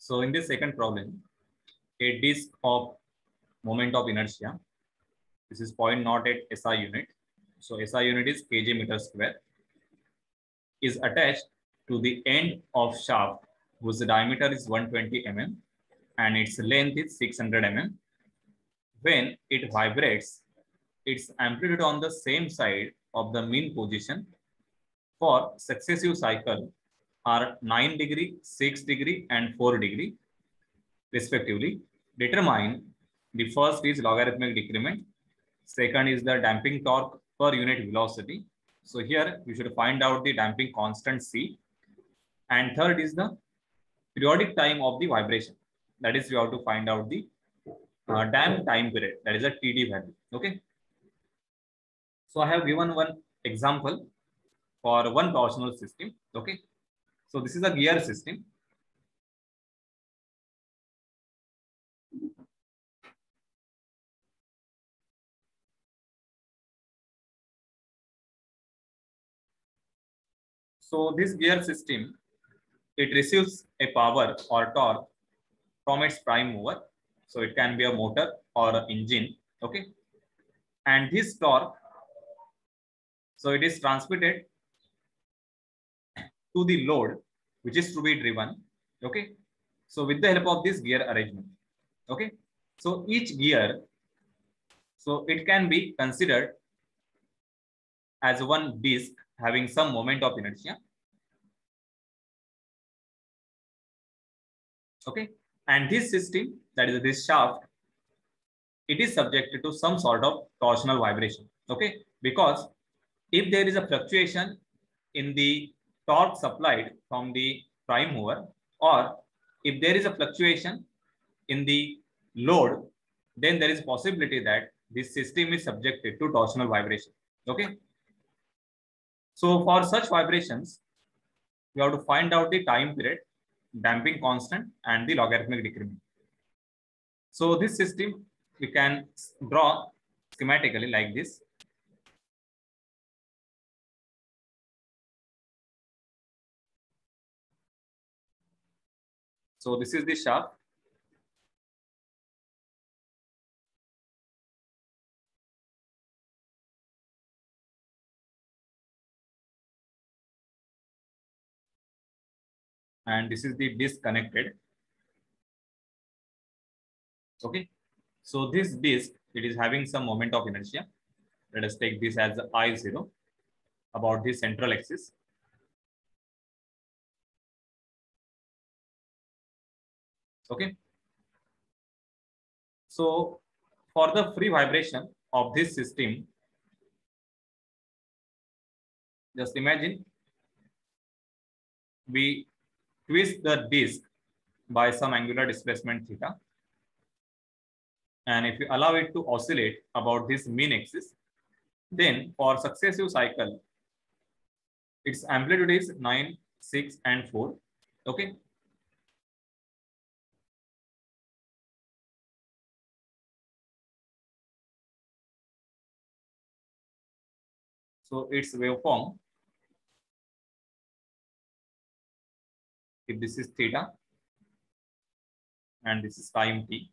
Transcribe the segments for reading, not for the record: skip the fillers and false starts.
So in this second problem, a disk of moment of inertia, this is 0.08 SI unit. So SI unit is kg meter square, is attached to the end of shaft whose diameter is 120 mm and its length is 600 mm. When it vibrates, its amplitude on the same side of the mean position for successive cycle are 9 degree, 6 degree and 4 degree respectively. Determine the first is logarithmic decrement, second is the damping torque per unit velocity. So here you should find out the damping constant C, and third is the periodic time of the vibration. That is, you have to find out the damp time period, that is a TD value. Okay. So I have given one example for one torsional system. Okay. So this is a gear system. So this gear system, it receives a power or torque from its prime mover. So it can be a motor or an engine. Okay. And this torque, so it is transmitted to the load which is to be driven. Okay. So with the help of this gear arrangement. Okay. So each gear, so it can be considered as one disc having some moment of inertia. Okay. And this system, that is this shaft, it is subjected to some sort of torsional vibration. Okay. Because if there is a fluctuation in the torque supplied from the prime mover, or if there is a fluctuation in the load, then there is a possibility that this system is subjected to torsional vibration. Okay. So for such vibrations, you have to find out the time period, damping constant, and the logarithmic decrement. So this system we can draw schematically like this. So this is the shaft. And this is the disc connected. Okay. So this disc, it is having some moment of inertia. Let us take this as I0 about the central axis. Okay. So for the free vibration of this system, just imagine we twist the disc by some angular displacement theta. And if you allow it to oscillate about this mean axis, then for successive cycle, its amplitude is 9, 6, and 4. Okay. So its waveform, if this is theta, and this is time t.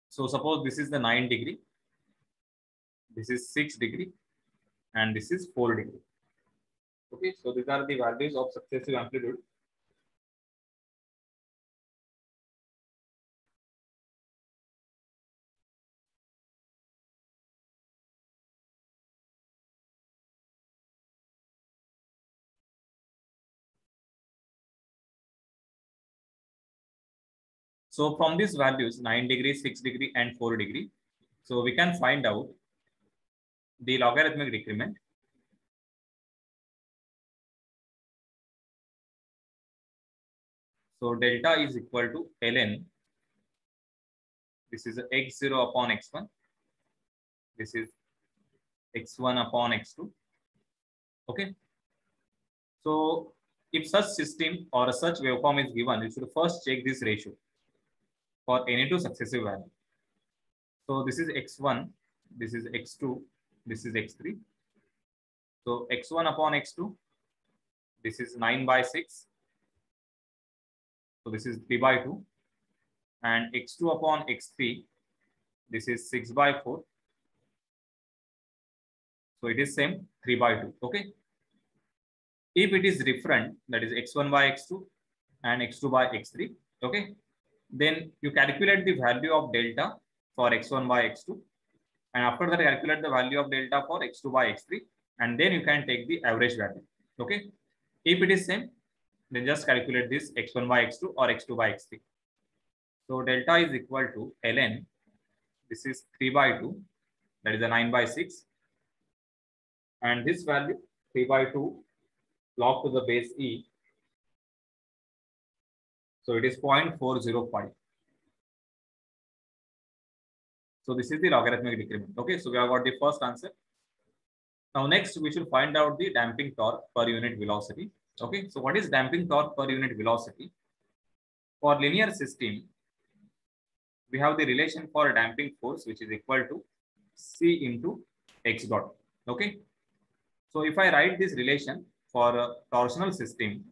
So suppose this is the 9 degree, this is 6 degree, and this is 4 degree. Okay, so these are the values of successive amplitude. So from these values, 9 degree, 6 degree, and 4 degree, so we can find out the logarithmic decrement. So delta is equal to ln. This is x0 upon x1. This is x1 upon x2. Okay. So if such system or such waveform is given, you should first check this ratio for any two successive value. So this is x1, this is x2, this is x3. So x1 upon x2, this is 9 by 6. So this is 3 by 2. And x2 upon x3, this is 6 by 4. So it is same 3 by 2. Okay. If it is different, that is x1 by x2 and x2 by x3. Okay. Then you calculate the value of delta for x1 by x2. And after that, calculate the value of delta for x2 by x3. And then you can take the average value. Okay. If it is same, then just calculate this x1 by x2 or x2 by x3. So delta is equal to ln. This is 3 by 2. That is a 9 by 6. And this value 3 by 2 log to the base e. So it is 0.405. So this is the logarithmic decrement. Okay, so we have got the first answer. Now next we should find out the damping torque per unit velocity. Okay, so what is damping torque per unit velocity? For linear system, we have the relation for damping force, which is equal to C into x dot. Okay, so if I write this relation for a torsional system,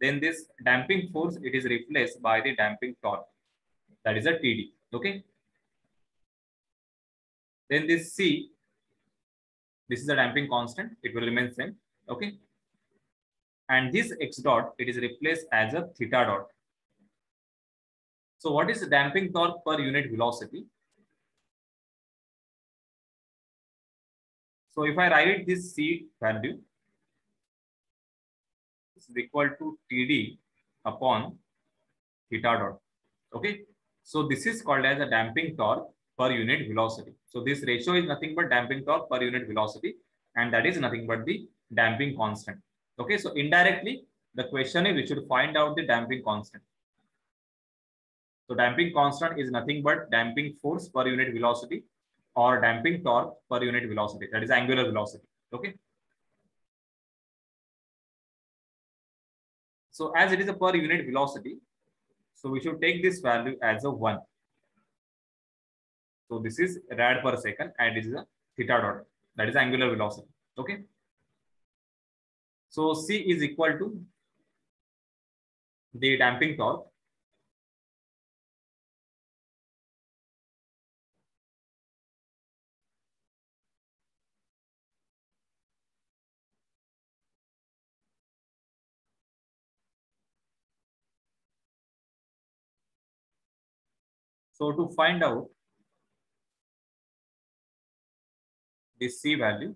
then this damping force, it is replaced by the damping torque, that is a TD. Okay, then this C, this is a damping constant, it will remain same. Okay, and this x dot, it is replaced as a theta dot. So what is the damping torque per unit velocity? So if I write this C value, this is equal to TD upon theta dot. Okay, so this is called as a damping torque per unit velocity. So this ratio is nothing but damping torque per unit velocity, and that is nothing but the damping constant. Okay, so indirectly the question is we should find out the damping constant. So damping constant is nothing but damping force per unit velocity or damping torque per unit velocity, that is angular velocity. Okay, so as it is a per unit velocity, so we should take this value as a 1. So this is rad per second and this is a theta dot, that is angular velocity. Okay, so C is equal to the damping torque. So to find out this C value,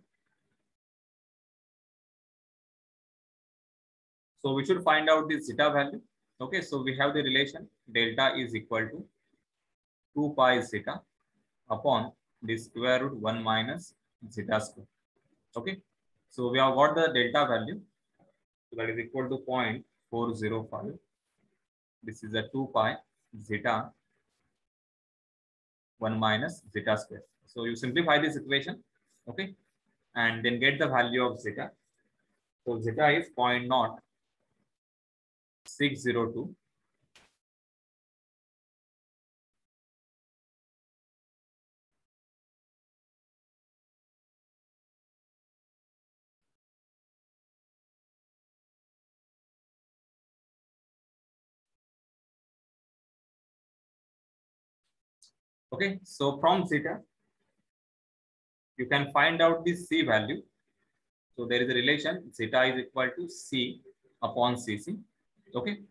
so we should find out the zeta value. Okay, so we have the relation delta is equal to 2 pi zeta upon the square root 1 minus zeta square. Okay, so we have got the delta value, so that is equal to 0.405. This is a 2 pi zeta 1 minus zeta square. So you simplify this equation, okay, and then get the value of zeta. So zeta is 0.0602. Okay, so from zeta, you can find out the C value. So there is a relation, zeta is equal to C upon Cc. Okay,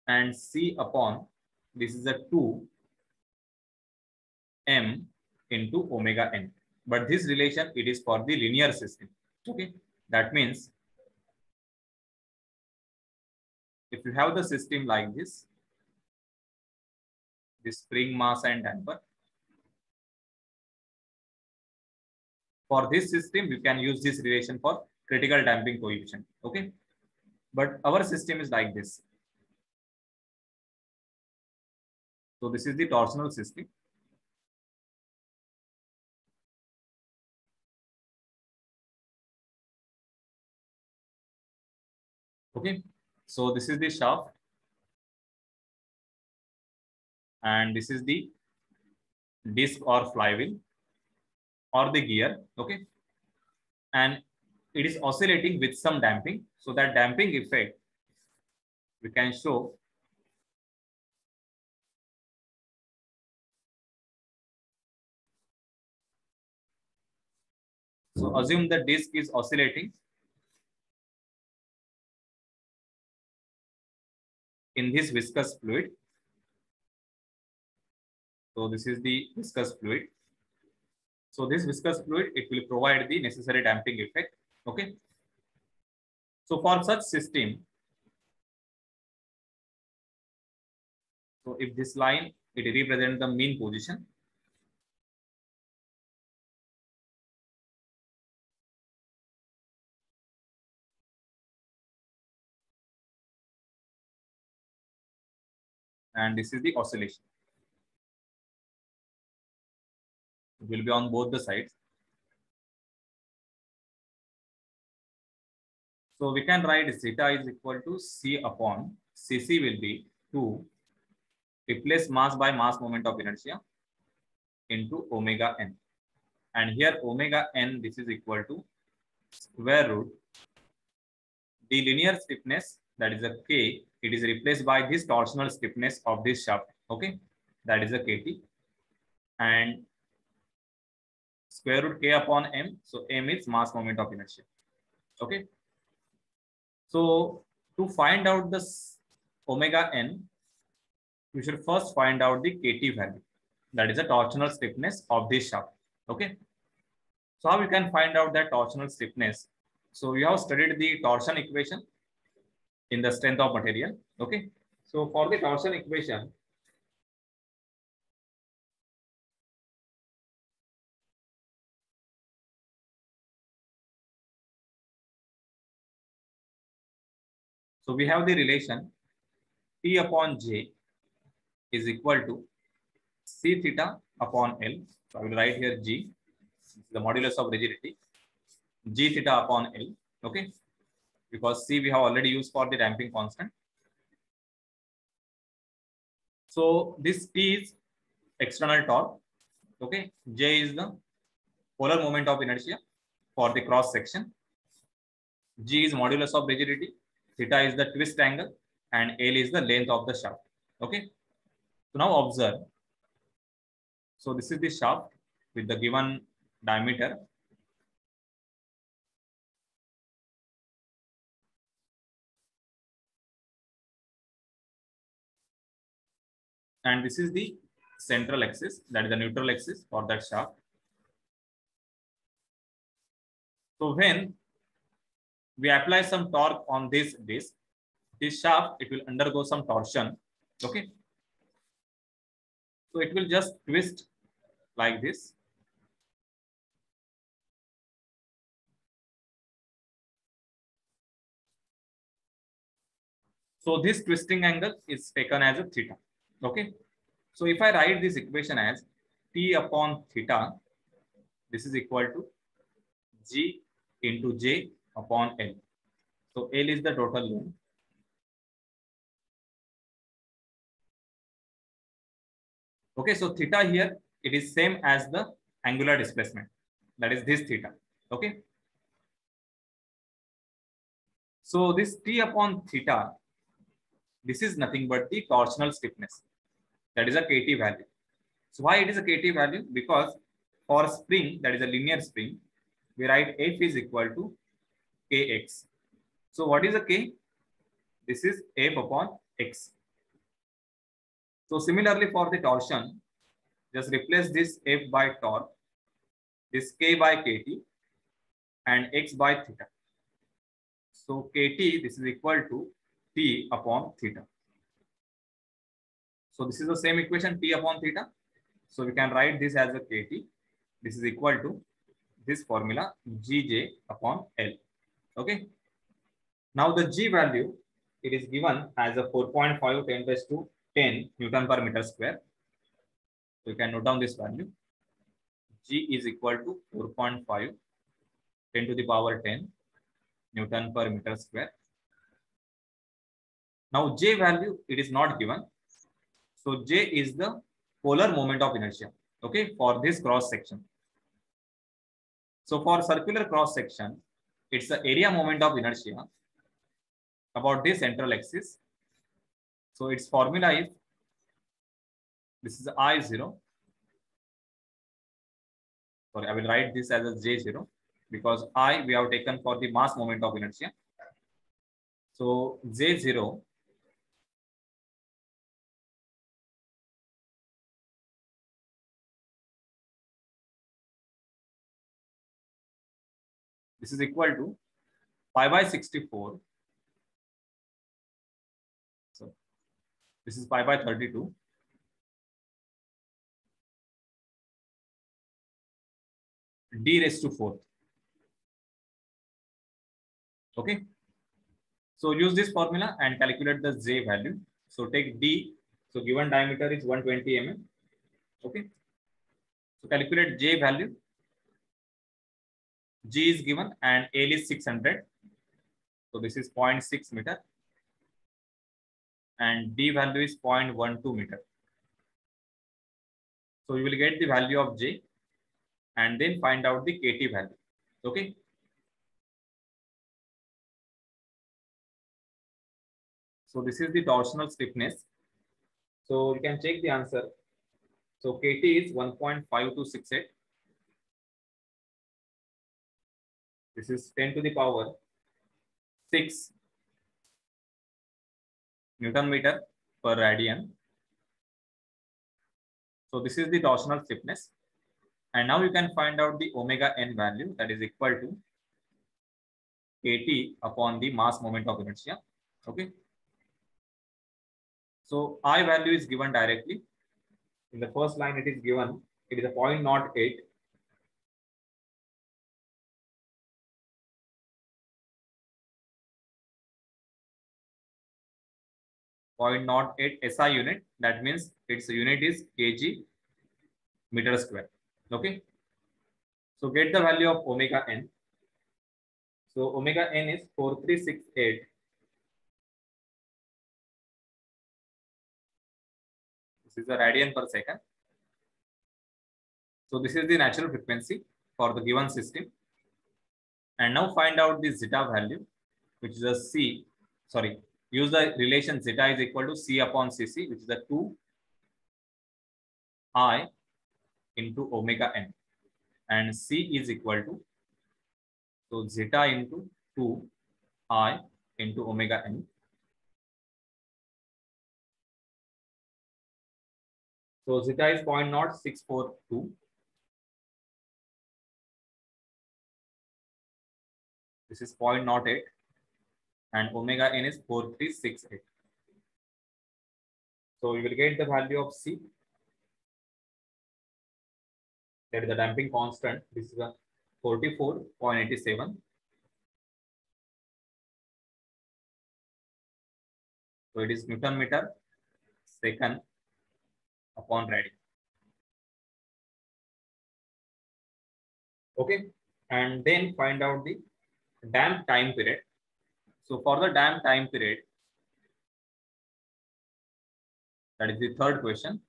and C upon, this is a 2 m into omega n. But this relation, it is for the linear system. Okay, that means if you have the system like this spring, mass and damper, for this system you can use this relation for critical damping coefficient. Okay, but our system is like this. So this is the torsional system. Okay, so this is the shaft and this is the disc or flywheel or the gear, okay, and it is oscillating with some damping. So that damping effect we can show so assume the disc is oscillating in this viscous fluid. So this is the viscous fluid. So this viscous fluid, it will provide the necessary damping effect. Okay. So for such system, so if this line, it represents the mean position. And this is the oscillation. It will be on both the sides. So we can write zeta is equal to C upon Cc will be 2 replace mass by mass moment of inertia into omega n. And here omega n, this is equal to square root the linear stiffness, that is a K, it is replaced by this torsional stiffness of this shaft. Okay, that is a KT. And square root K upon M. So M is mass moment of inertia. Okay. So to find out this omega n, we should first find out the KT value. That is the torsional stiffness of this shaft. Okay. So how we can find out that torsional stiffness? So we have studied the torsion equation in the strength of material. Okay. So for the torsion equation, so we have the relation T upon J is equal to C theta upon L. So I will write here G, the modulus of rigidity, G theta upon L. Okay, because C we have already used for the damping constant. So this T is external torque. Okay, J is the polar moment of inertia for the cross section. G is modulus of rigidity. Theta is the twist angle, and L is the length of the shaft. Okay. So now observe. So this is the shaft with the given diameter. And this is the central axis, that is the neutral axis for that shaft. So when we apply some torque on this disc, this shaft, it will undergo some torsion. Okay. So it will just twist like this. So this twisting angle is taken as a theta. Okay. So if I write this equation as T upon theta, this is equal to G into J upon L. So L is the total length. Okay, so theta here, it is same as the angular displacement. That is this theta. Okay. So this T upon theta, this is nothing but the torsional stiffness. That is a KT value. So why it is a KT value? Because for spring, that is a linear spring, we write F is equal to Kx. So what is a K? This is F upon X. So similarly for the torsion, just replace this F by torque, this K by KT, and X by theta. So KT, this is equal to T upon theta. So this is the same equation, T upon theta. So we can write this as a KT. This is equal to this formula, Gj upon L. Okay. Now the G value, it is given as a 4.5 10 raised to 10 Newton per meter square. So you can note down this value. G is equal to 4.5 10 to the power 10 Newton per meter square. Now J value, it is not given. So J is the polar moment of inertia. Okay, for this cross section. So for circular cross section, it's the area moment of inertia about this central axis. So its formula is, this is I0. Sorry, I will write this as a J0 because I we have taken for the mass moment of inertia. So J0 this is equal to pi by 64. So this is pi by 32 d raised to 4th. Okay. So use this formula and calculate the J value. So take D. So given diameter is 120 mm. Okay. So calculate J value. G is given and L is 600. So this is 0.6 meter. And D value is 0.12 meter. So you will get the value of J and then find out the KT value. Okay. So this is the torsional stiffness. So you can check the answer. So KT is 1.5268. This is 10 to the power 6 Newton meter per radian. So this is the torsional stiffness. And now you can find out the omega n value, that is equal to KT upon the mass moment of inertia. Okay. So I value is given directly. In the first line, it is given, it is a 0.08. SI unit. That means its unit is kg meter square. Okay. So get the value of omega n. So omega n is 4368. This is the radian per second. So this is the natural frequency for the given system. And now find out the zeta value, which is a C. Sorry, use the relation zeta is equal to C upon Cc, which is the 2I into omega n. And C is equal to, so zeta into 2I into omega n. So zeta is 0.0642. This is 0.08 and omega n is 4368. So you will get the value of C. That is the damping constant. This is a 44.87. So it is Newton meter second upon radian. Okay. And then find out the damp time period. So for the damp time period, that is the third question.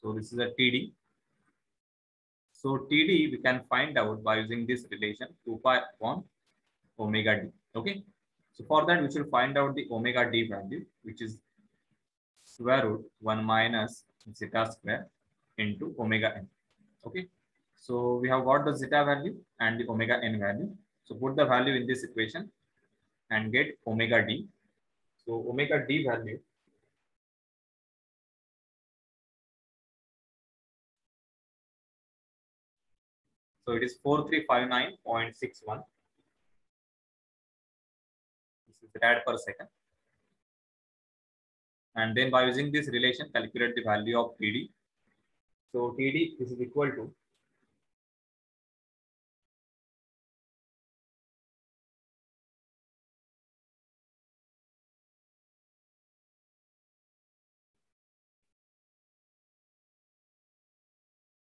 So this is a TD. So TD we can find out by using this relation 2 pi upon omega d. Okay. So for that we should find out the omega d value, which is square root 1 minus zeta square into omega n. Okay. So we have got the zeta value and the omega n value. So put the value in this equation and get omega d. So omega d value so it is 4359.61. This is rad per second. And then by using this relation, calculate the value of TD. So TD is equal to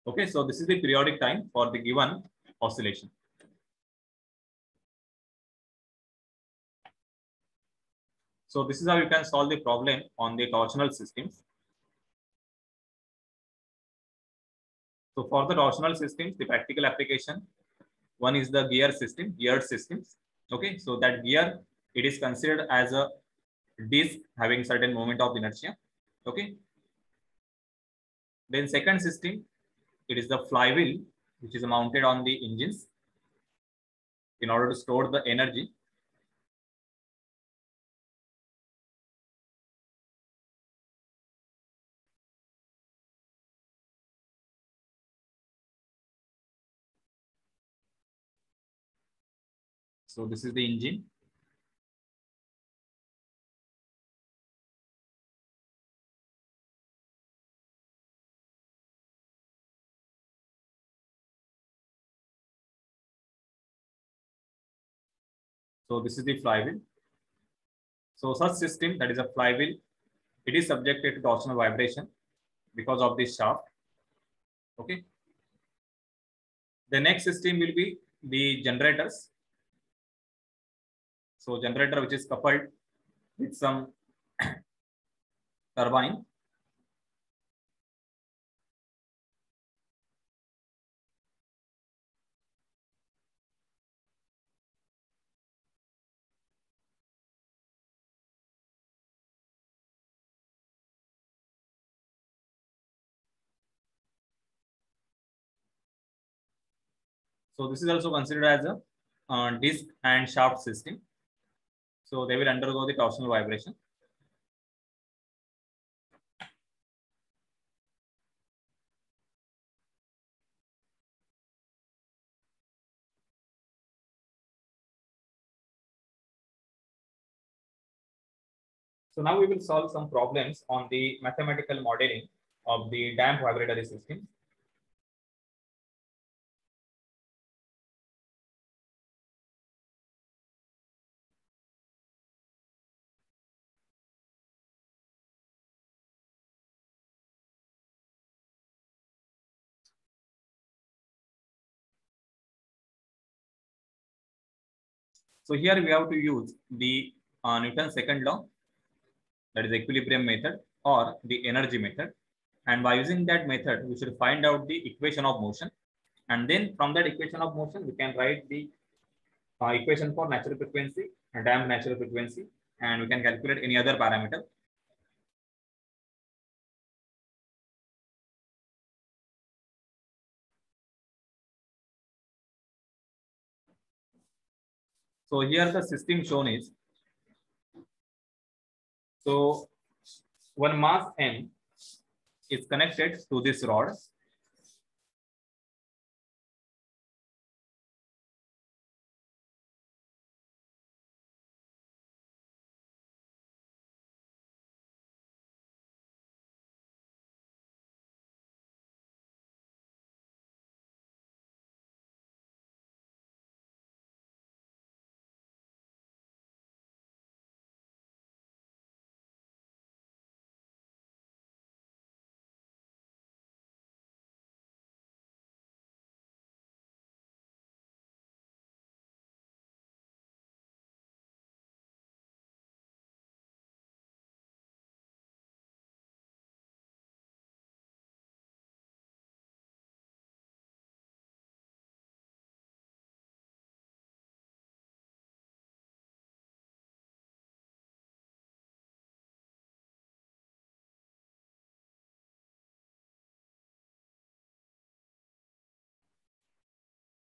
okay. So this is the periodic time for the given oscillation. So this is how you can solve the problem on the torsional systems. So for the torsional systems, the practical application, one is the geared systems. Okay, so that gear, it is considered as a disc having certain moment of inertia. Okay. Then second system, it is the flywheel, which is mounted on the engines in order to store the energy. So this is the engine. So this is the flywheel. So such system, that is a flywheel, it is subjected to torsional vibration because of this shaft. Okay. The next system will be the generators. So generator which is coupled with some turbine. So this is also considered as a disc and shaft system. So they will undergo the torsional vibration. So now we will solve some problems on the mathematical modeling of the damped vibratory system. So here we have to use the Newton's second law, that is equilibrium method or the energy method. And by using that method, we should find out the equation of motion. And then from that equation of motion, we can write the equation for natural frequency, damped natural frequency, and we can calculate any other parameter. So here the system shown is, so one mass M is connected to this rod.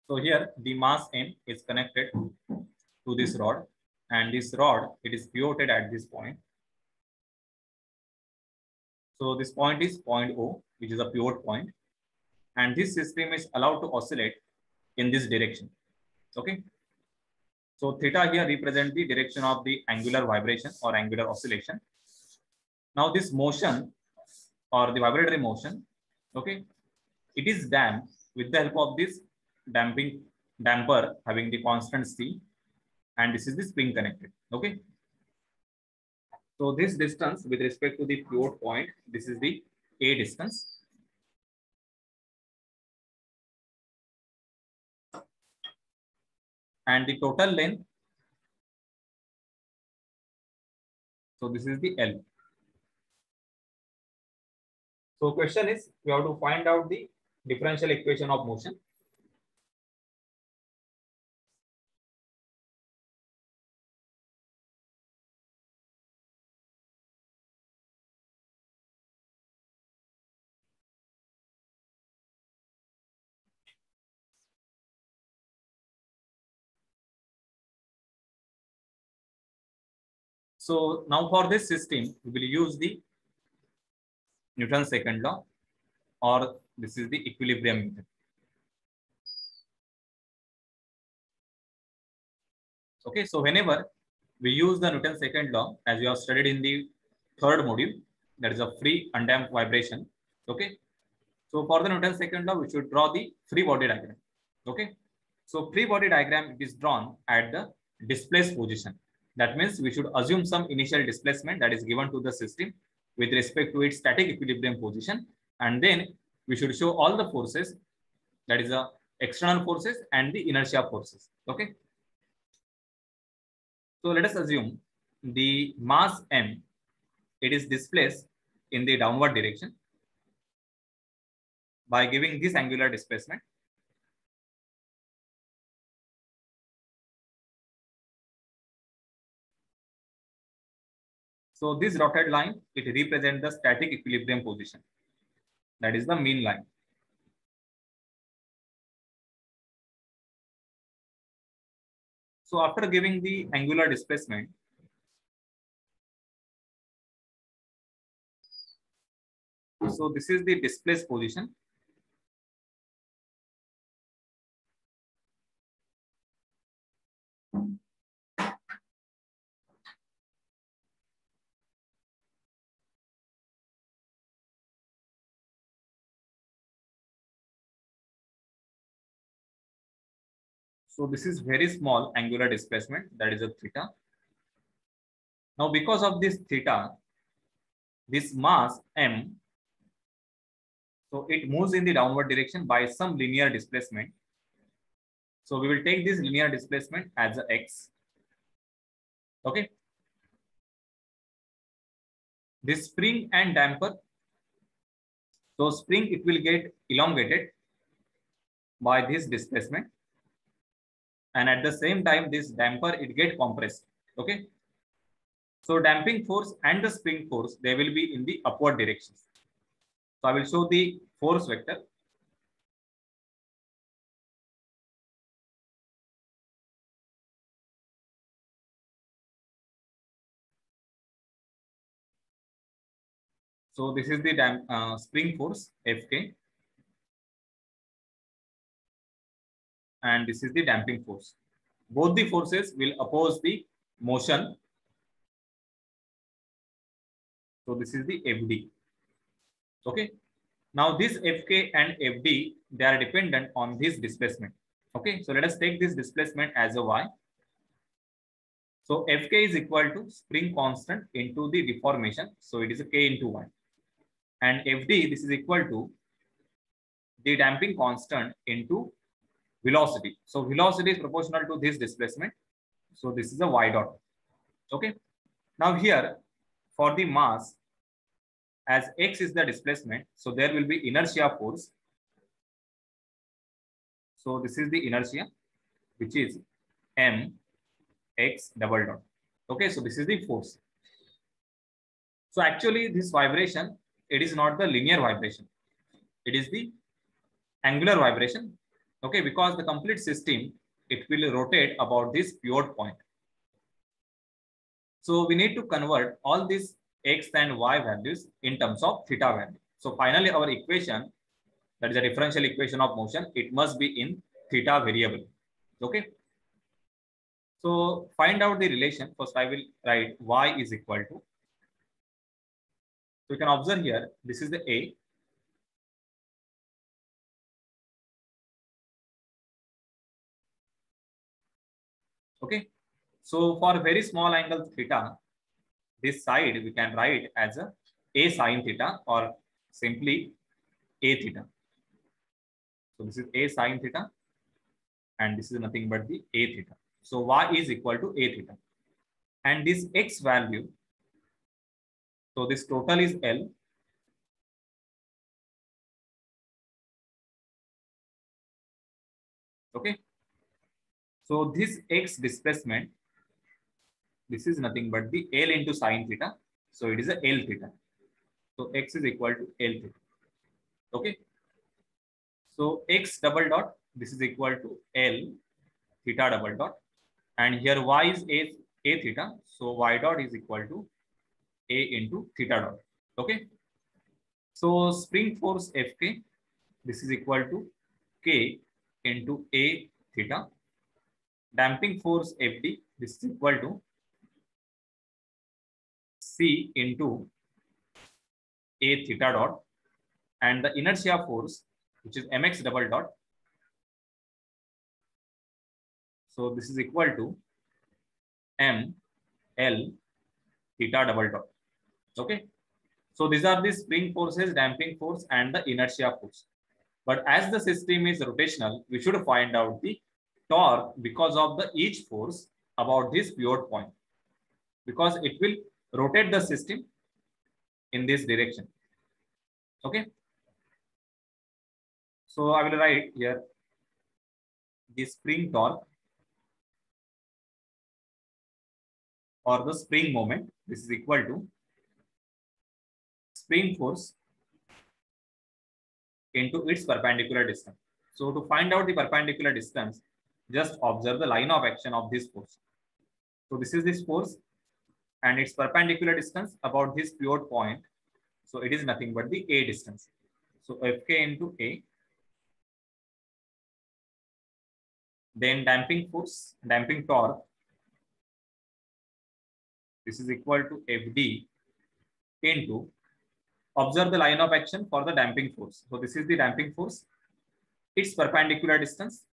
So here the mass M is connected to this rod, and this rod, it is pivoted at this point. So this point is point O, which is a pivot point, and this system is allowed to oscillate in this direction. Okay. So theta here represents the direction of the angular vibration or angular oscillation. Now this motion or the vibratory motion, okay, it is damped with the help of this damper having the constant C, and this is the spring connected. Okay. So this distance with respect to the pivot point, this is the A distance. And the total length So this is the L. So question is, we have to find out the differential equation of motion. So now for this system, we will use the Newton's second law, or this is the equilibrium method. Okay, so whenever we use the Newton's second law, as we have studied in the third module, that is a free undamped vibration. Okay, so for the Newton's second law, we should draw the free body diagram. Okay, so free body diagram is drawn at the displaced position. That means we should assume some initial displacement that is given to the system with respect to its static equilibrium position, and then we should show all the forces, that is the external forces and the inertia forces. Okay, so let us assume the mass m, it is displaced in the downward direction by giving this angular displacement. So this dotted line, it represents the static equilibrium position. That is the mean line. So after giving the angular displacement, so this is the displaced position. So this is very small angular displacement, that is a theta. Now because of this theta, this mass m, so it moves in the downward direction by some linear displacement. So we will take this linear displacement as a x. Okay. This spring and damper, so spring, it will get elongated by this displacement, and at the same time this damper, it get compressed. Okay, so damping force and the spring force, they will be in the upward directions. So I will show the force vector. So this is the spring force Fk, and this is the damping force. Both the forces will oppose the motion. So this is the Fd. Okay. Now this Fk and Fd, they are dependent on this displacement. Okay. So let us take this displacement as a y. So Fk is equal to spring constant into the deformation. So it is a k into y. And Fd, this is equal to the damping constant into velocity. So velocity is proportional to this displacement. So this is a y dot. Okay. Now here for the mass, as x is the displacement, so there will be inertia force. So this is the inertia, which is m x double dot. Okay, so this is the force. So actually this vibration, it is not the linear vibration. It is the angular vibration. Okay, because the complete system, it will rotate about this pivot point. So we need to convert all these x and y values in terms of theta value. So finally our equation, that is a differential equation of motion, it must be in theta variable. Okay. So find out the relation. First I will write y is equal to. So you can observe here, this is the A. Okay. So for very small angle theta, this side we can write as a sine theta, or simply a theta. So this is a sine theta, and this is nothing but the a theta. So y is equal to a theta, and this x value, So this total is L. Okay. So this X displacement, this is nothing but the L into sine theta. So it is a L theta. So X is equal to L theta. Okay. So X double dot, this is equal to L theta double dot. And here Y is A theta. So Y dot is equal to A into theta dot. Okay. So spring force Fk, this is equal to K into A theta. Damping force Fd, this is equal to C into A theta dot. And the inertia force, which is Mx double dot. So this is equal to M L theta double dot. Okay. So these are the spring forces, damping force, and the inertia force. But as the system is rotational, we should find out the torque because of the each force about this pivot point, because it will rotate the system in this direction. Okay. So I will write here the spring torque or the spring moment. This is equal to spring force into its perpendicular distance. So to find out the perpendicular distance, just observe the line of action of this force. So this is this force and its perpendicular distance about this pivot point. So it is nothing but the A distance. So Fk into A. Then damping force, damping torque. This is equal to Fd into, observe the line of action for the damping force. So this is the damping force, its perpendicular distance.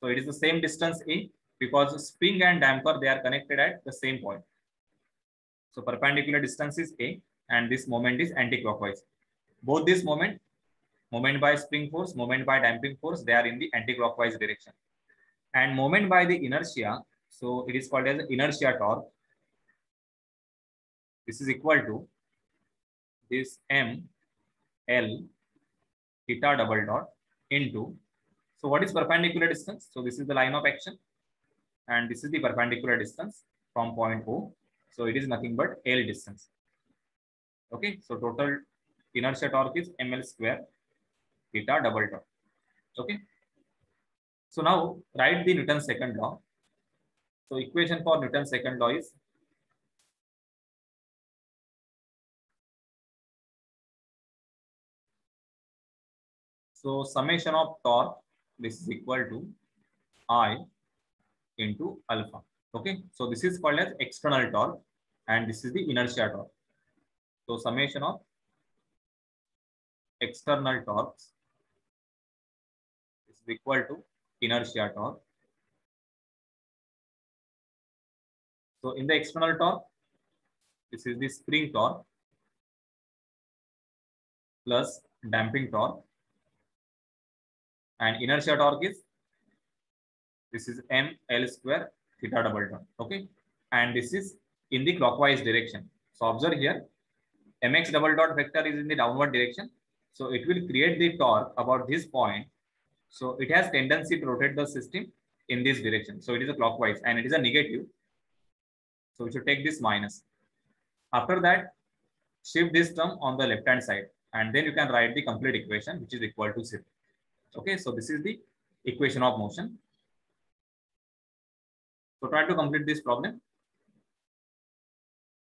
So it is the same distance A, because spring and damper, they are connected at the same point. So perpendicular distance is A and this moment is anti-clockwise. Both this moment by spring force, moment by damping force, they are in the anti-clockwise direction. And moment by the inertia, so it is called as inertia torque. This is equal to this M L theta double dot into, so what is perpendicular distance? So this is the line of action and this is the perpendicular distance from point O. So it is nothing but L distance. Okay, so total inertia torque is ml square theta double dot. Okay, so now write the Newton's second law. So equation for Newton's second law is so summation of torque, this is equal to I into alpha. Okay, so this is called as external torque and this is the inertia torque. So summation of external torques is equal to inertia torque. So in the external torque, this is the spring torque plus damping torque, and inertia torque is, this is ml square theta double dot. Okay, and this is in the clockwise direction. So observe here, mx double dot vector is in the downward direction. So it will create the torque about this point. So it has tendency to rotate the system in this direction. So it is a clockwise and it is a negative. So we should take this minus. After that, shift this term on the left hand side and then you can write the complete equation, which is equal to 0. Okay, so this is the equation of motion. So try to complete this problem.